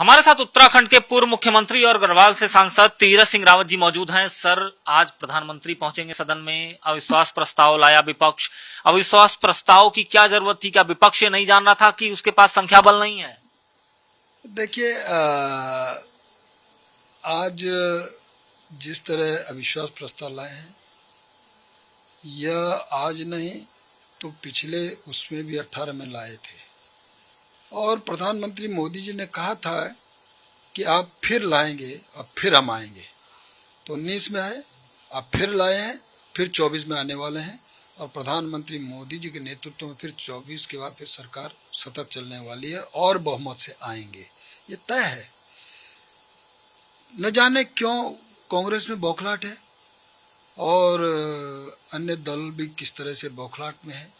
हमारे साथ उत्तराखंड के पूर्व मुख्यमंत्री और गढ़वाल से सांसद तीरथ सिंह रावत जी मौजूद हैं। सर, आज प्रधानमंत्री पहुंचेंगे सदन में, अविश्वास प्रस्ताव लाया विपक्ष। अविश्वास प्रस्ताव की क्या जरूरत थी? क्या विपक्ष ये नहीं जान रहा था कि उसके पास संख्या बल नहीं है? देखिए, आज जिस तरह अविश्वास प्रस्ताव लाए हैं, यह आज नहीं तो पिछले उसमें भी 18 में लाए थे। और प्रधानमंत्री मोदी जी ने कहा था कि आप फिर लाएंगे और फिर हम आएंगे। तो 19 में आए, आप फिर लाए हैं, फिर 24 में आने वाले हैं। और प्रधानमंत्री मोदी जी के नेतृत्व में फिर 24 के बाद फिर सरकार सतत चलने वाली है और बहुमत से आएंगे, ये तय है। न जाने क्यों कांग्रेस में बौखलाहट है और अन्य दल भी किस तरह से बौखलाहट में है,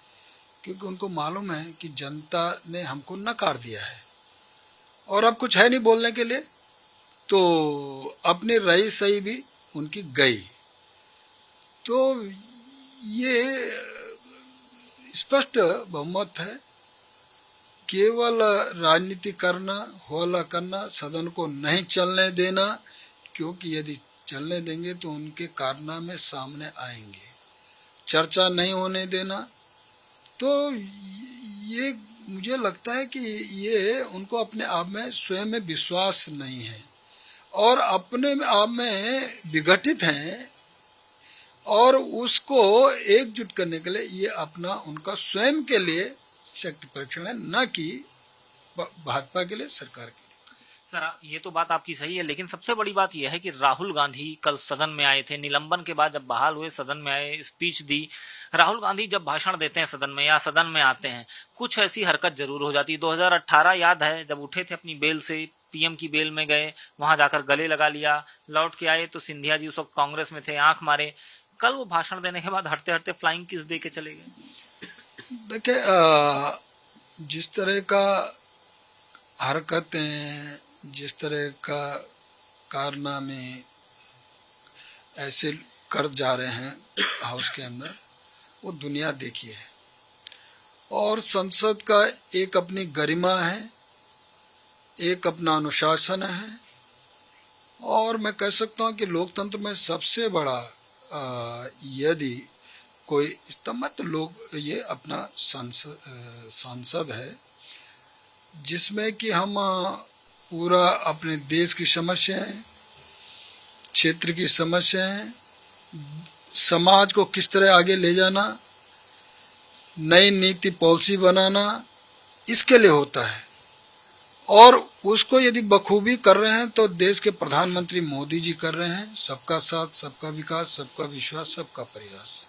क्योंकि उनको मालूम है कि जनता ने हमको नकार दिया है और अब कुछ है नहीं बोलने के लिए। तो अपनी रही सही भी उनकी गई। तो ये स्पष्ट बहुमत है। केवल राजनीति करना, होला करना, सदन को नहीं चलने देना, क्योंकि यदि चलने देंगे तो उनके कारनामे सामने आएंगे। चर्चा नहीं होने देना, तो ये मुझे लगता है कि ये उनको अपने आप में स्वयं में विश्वास नहीं है और अपने आप में विघटित हैं और उसको एकजुट करने के लिए ये अपना उनका स्वयं के लिए शक्ति परीक्षण है, न कि भाजपा के लिए, सरकार के लिए। सर, ये तो बात आपकी सही है, लेकिन सबसे बड़ी बात यह है कि राहुल गांधी कल सदन में आए थे। निलंबन के बाद जब बहाल हुए, सदन में आए, स्पीच दी। राहुल गांधी जब भाषण देते हैं सदन में या सदन में आते हैं, कुछ ऐसी हरकत जरूर हो जाती है। 2018 याद है, जब उठे थे अपनी बेल से, पीएम की बेल में गए, वहां जाकर गले लगा लिया, लौट के आए तो सिंधिया जी उस वक्त कांग्रेस में थे, आंख मारे। कल वो भाषण देने के बाद हटते हटते फ्लाइंग किस दे के चले गए। देखिए, जिस तरह का हरकतें, जिस तरह का कारनामे ऐसे कर जा रहे हैं हाउस के अंदर, वो दुनिया देखी है। और संसद का एक अपनी गरिमा है, एक अपना अनुशासन है, और मैं कह सकता हूँ कि लोकतंत्र में सबसे बड़ा यदि कोई स्तंभ, तो लोग ये अपना सांसद है, जिसमें कि हम पूरा अपने देश की समस्याएं, क्षेत्र की समस्याएं, समाज को किस तरह आगे ले जाना, नई नीति पॉलिसी बनाना, इसके लिए होता है। और उसको यदि बखूबी कर रहे हैं तो देश के प्रधानमंत्री मोदी जी कर रहे हैं। सबका साथ, सबका विकास, सबका विश्वास, सबका प्रयास,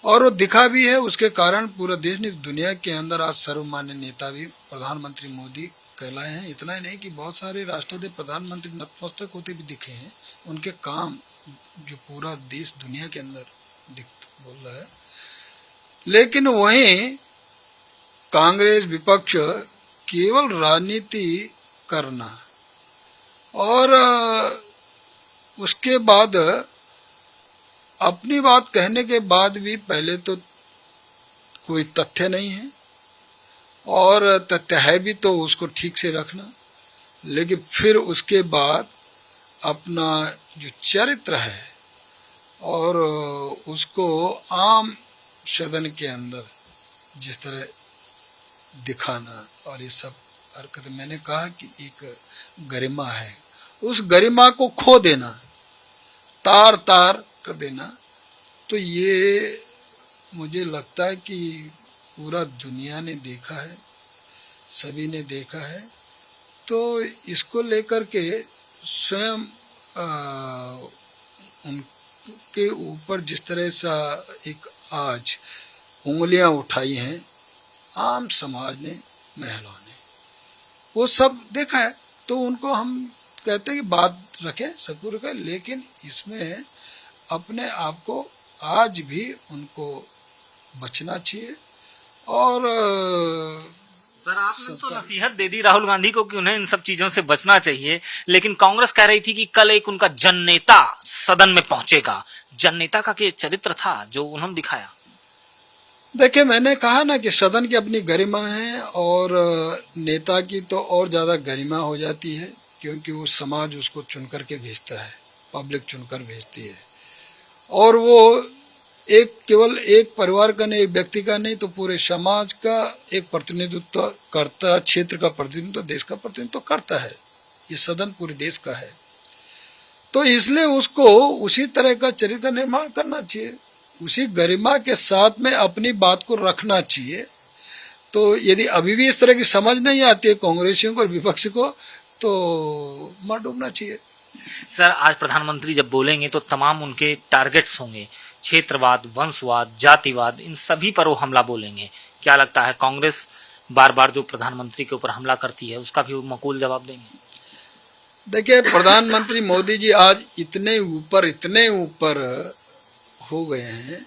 और वो दिखा भी है। उसके कारण पूरा देश ने, दुनिया के अंदर आज सर्वमान्य नेता भी प्रधानमंत्री मोदी कहलाए हैं। इतना ही नहीं कि बहुत सारे राष्ट्राध्यक्ष प्रधानमंत्री नतमस्तक होते भी दिखे हैं। उनके काम जो पूरा देश दुनिया के अंदर बोल रहा है। लेकिन वहीं कांग्रेस विपक्ष केवल राजनीति करना, और उसके बाद अपनी बात कहने के बाद भी पहले तो कोई तथ्य नहीं है, और तथ्य है भी तो उसको ठीक से रखना, लेकिन फिर उसके बाद अपना जो चरित्र है और उसको आम सदन के अंदर जिस तरह दिखाना, और ये सब हरकत, मैंने कहा कि एक गरिमा है, उस गरिमा को खो देना, तार तार कर देना, तो ये मुझे लगता है कि पूरा दुनिया ने देखा है, सभी ने देखा है। तो इसको लेकर के स्वयं उनके ऊपर जिस तरह से एक आज उंगलियां उठाई हैं आम समाज ने, महिलाओं ने, वो सब देखा है। तो उनको हम कहते हैं कि बात रखें, सबको रखें, लेकिन इसमें अपने आप को आज भी उनको बचना चाहिए। और सर, आपने तो नसीहत दे दी राहुल गांधी को कि उन्हें इन सब चीजों से बचना चाहिए, लेकिन कांग्रेस कह रही थी कि कल एक उनका जननेता सदन में पहुंचेगा। जननेता का क्या चरित्र था जो उन्होंने दिखाया? देखिए, मैंने कहा ना कि सदन की अपनी गरिमा है, और नेता की तो और ज्यादा गरिमा हो जाती है, क्योंकि वो समाज उसको चुन करके भेजता है, पब्लिक चुनकर भेजती है, और वो एक केवल एक परिवार का नहीं, एक व्यक्ति का नहीं, तो पूरे समाज का एक प्रतिनिधित्व करता है, क्षेत्र का प्रतिनिधित्व, देश का प्रतिनिधित्व करता है। ये सदन पूरे देश का है, तो इसलिए उसको उसी तरह का चरित्र का निर्माण करना चाहिए, उसी गरिमा के साथ में अपनी बात को रखना चाहिए। तो यदि अभी भी इस तरह की समझ नहीं आती है कांग्रेसियों को और विपक्ष को, तो मर डूबना चाहिए। सर, आज प्रधानमंत्री जब बोलेंगे तो तमाम उनके टारगेट्स होंगे, क्षेत्रवाद, वंशवाद, जातिवाद, इन सभी पर वो हमला बोलेंगे। क्या लगता है कांग्रेस बार बार जो प्रधानमंत्री के ऊपर हमला करती है उसका भी वो मकूल जवाब देंगे? देखिए, प्रधानमंत्री मोदी जी आज इतने ऊपर हो गए हैं,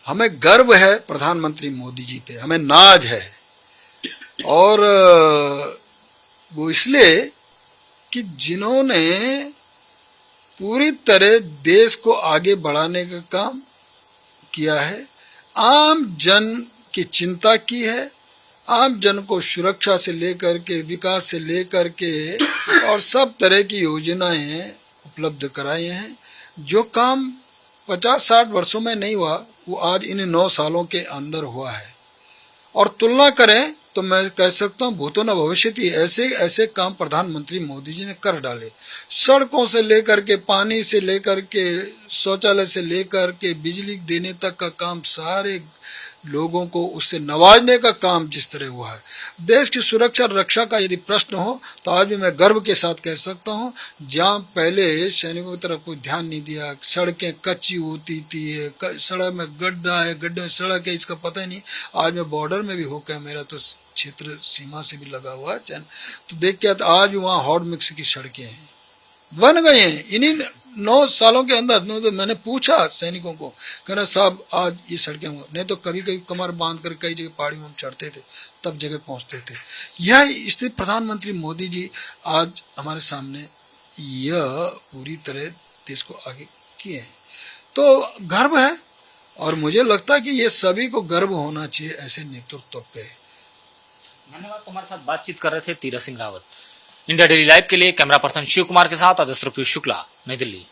हमें गर्व है प्रधानमंत्री मोदी जी पे, हमें नाज है, और वो इसलिए कि जिन्होंने पूरी तरह देश को आगे बढ़ाने का काम किया है, आम जन की चिंता की है, आम जन को सुरक्षा से लेकर के, विकास से लेकर के, और सब तरह की योजनाएं उपलब्ध कराई हैं। जो काम 50-60 वर्षों में नहीं हुआ, वो आज इन 9 सालों के अंदर हुआ है। और तुलना करें तो मैं कह सकता हूँ भूतो न भविष्यति, ऐसे ऐसे काम प्रधानमंत्री मोदी जी ने कर डाले। सड़कों से लेकर के, पानी से लेकर के, शौचालय से लेकर के, बिजली देने तक का काम, सारे लोगों को उससे नवाजने का काम जिस तरह हुआ है। देश की सुरक्षा रक्षा का यदि प्रश्न हो तो आज भी मैं गर्व के साथ कह सकता हूँ, जहाँ पहले सैनिकों की तरफ कोई ध्यान नहीं दिया, सड़कें कच्ची होती थी, सड़क में गड्ढा है, गड्ढे में सड़क है, इसका पता ही नहीं। आज मैं बॉर्डर में भी होकर, मेरा तो क्षेत्र सीमा से भी लगा हुआ है, तो देख के आज भी वहाँ हॉट मिक्स की सड़कें हैं, बन गए हैं इन्हीं 9 सालों के अंदर। तो मैंने पूछा सैनिकों को, कह रहे साहब आज ये सड़कें, नहीं तो कभी कभी कमर बांध कर कई जगह पहाड़ी में हम चढ़ते थे, तब जगह पहुंचते थे। यह स्थिति प्रधानमंत्री मोदी जी आज हमारे सामने यह पूरी तरह देश को आगे किए हैं, तो गर्व है, और मुझे लगता है कि ये सभी को गर्व होना चाहिए ऐसे नेतृत्व पे। धन्यवाद। तुम्हारे साथ बातचीत कर रहे थे Tirath Singh Rawat. India daily live के लिए कैमरा पर्सन शिव कुमार के साथ अजस्त्र पीयूष शुक्ला, नई दिल्ली।